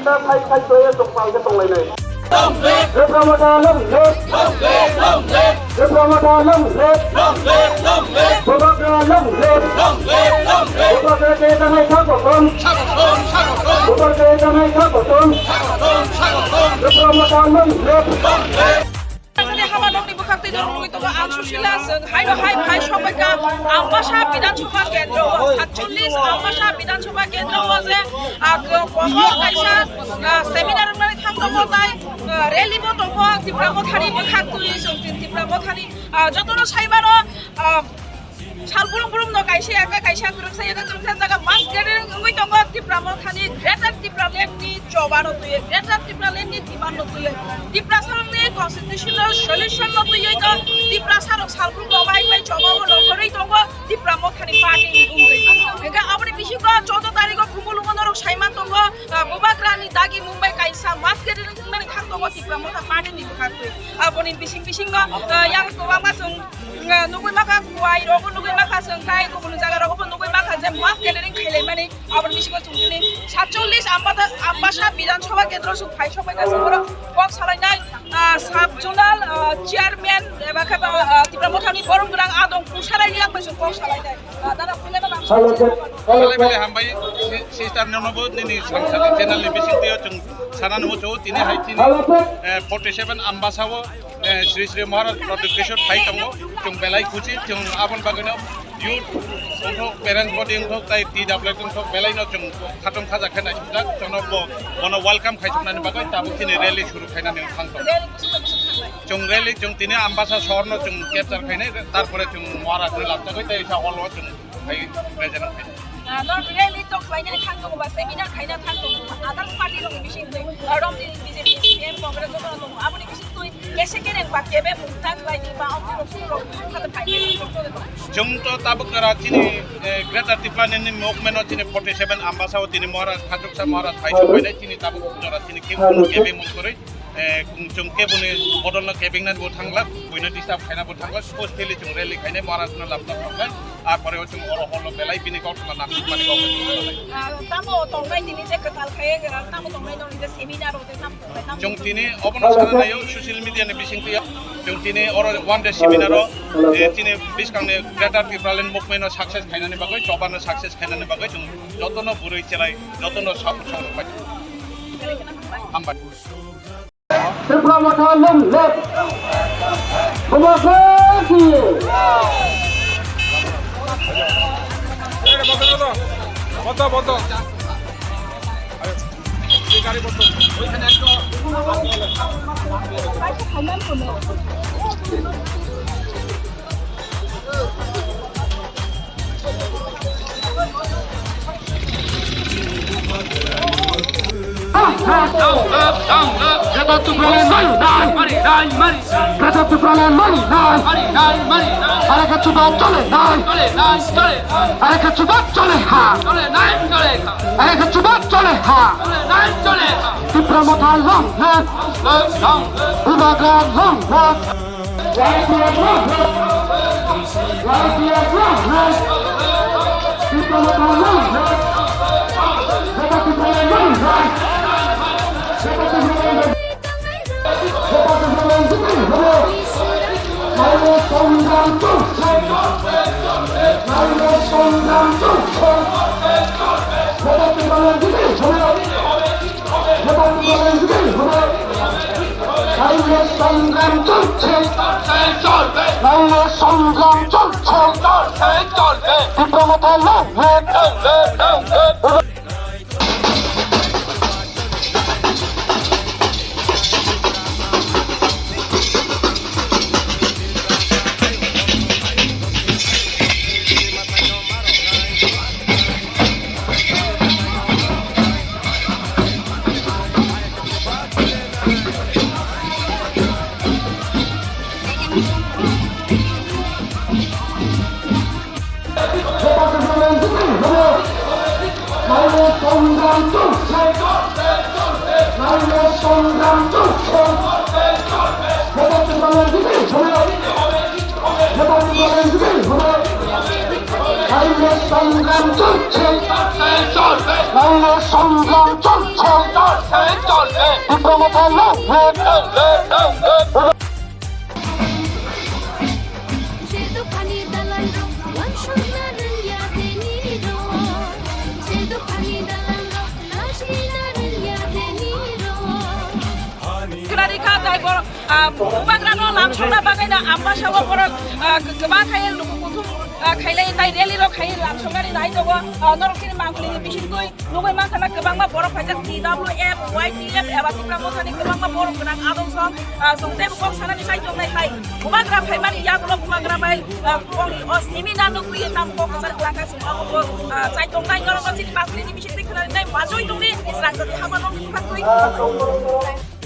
ta thay thay tôi tổng vào cái tổng này Ramadan lâm hết Ramadan lâm hết Ramadan lâm hết Ramadan cái ta hay khác của con Ramadan cái ta hay khác của con Ramadan lâm hết Hamadongni bukakti dorong itu ang susila hai hai সবাইকা Ambassa বিধানসভা কেন্দ্র 47 আমবাসা বিধানসভা কেন্দ্র আছে কমল কাইসা seminar মানে থাকতো তাই rally বটো ত্রিপুরা মথানি বখাতুই ত্রিপুরা মথানি যতনো সাইবারো Salpulung-pulung no kaisi aka kaisi kurang saya dan kurang jaga mas gathering ngui tongo Tripura Mothani Greater Tripura Land ni coba no tuye Greater Tripura Land ni demand no tuye Tripura sarong ni constitutional solution no tuye itu Tripura sarong salpulung no bai coba no kori tongo Tripura Mothani party ni ngui enggak apa ni bisi ko 14 tarik ko kumulung no saiman tongo Bubakrani dagi Mumbai kaisa mas gathering ni khang tongo Tripura Mothani party ni bukatui apa ni bising ko yang ko masung nugui maka kuai rogo nugui maka sengkai kubun jaga rogo pun nugui maka je mas gathering khailai mani abar bisiko chungtini 47 ambasha বিধানসভা কেন্দ্র সুফাই সবাই কাছে বড় cock সালাইনাই sub zonal chairman এবা খাবা ত্রিপুরা মথানি বরমগ্রাং আদং কুসারাইনি লাগাইছো cock সালাইনাই দাদা ফিলেবা নাম সালাইবালে হামবাই সিস্টার ননবো নিনি সংসদ চ্যানেল বিসিং দিও जों সানানো মতো তিনি হাইতিনি 47 আম্বাসাও শ্রী শ্রী মহারাজ প্রদক্ষেশ্বর থাই দङ जों बेलाय खुसि जों आबन बागनो youth untuk parents body untuk tai TW untuk belai no जों खाथम खाजा खानाय सुजा जोंनो बनो वेलकाम खायसनानै बागै दाबो तिनि रेली सुरु खायनानै थांतो जों रेली जों तिनि आम्बासा शहरनो जों केपचार खायनाय तारपरे जों महाराज लाबजागै ताइ सा हलवा जों फाय present खायनाय Not really talk like any kind of seminar kind of other party of mission around the BJP Congress of Abuni to Keshakin and Pakebe, Mutan by the Mountain of the Pine. Jumto Tabukara Tini Greater Tiplanin movement in 47 ambassador in Mora, Katuksa Mora, Tini Tabukara Tini Kebe Musuri. Kung kebune modal na kebing na buat hanglat, punya disap kena buat hanglat, suppose tili cung rally kene maras na laptop hanglat, apare cung oro holo belai bini kau cuma nak mani kau. Tamu tongai tini je ketal kaya, tamu tongai nol ini seminar atau tamu. Cung tini open sekarang na yo social media ne bising tiya, cung tini oro one day seminar tini biskang ne Greater Tripura Land movement success kena ne bagai, coba ne success kena ne bagai, cung jotono burui celai, jotono sapu sapu bagai. Hambat. Tripura Mothani lâm hết Demokrasi Boto. Ayo. Sikari boto. Oikhane ekto. Greater Tripura Land Greater Tripura Land Areka coba chole Areka coba chole ha Areka coba chole ha Tripura Mothani long Bubakrang long Tripura Mothani long সংগ্রাম চলছে Kerarika daibor bagrano lamsona bagaina ambasawa borok geba khai lukukutum khailai dai rally ro khai lamsonari nai dogo norokini mangkuli bisingkoi lugoi mangkana gebangma borok pajak TWF YTF eba tipra mosani gebangma borok genang adongson songte bukong sanani sai dongnai khai bumagra phaimani yagulo bumagra bai kong os nimina nukui tam kong kasar kelaka sumako sai dongnai norokini mangkuli bisingkoi kenari nai majoi dongni israng jadi hamanong pakui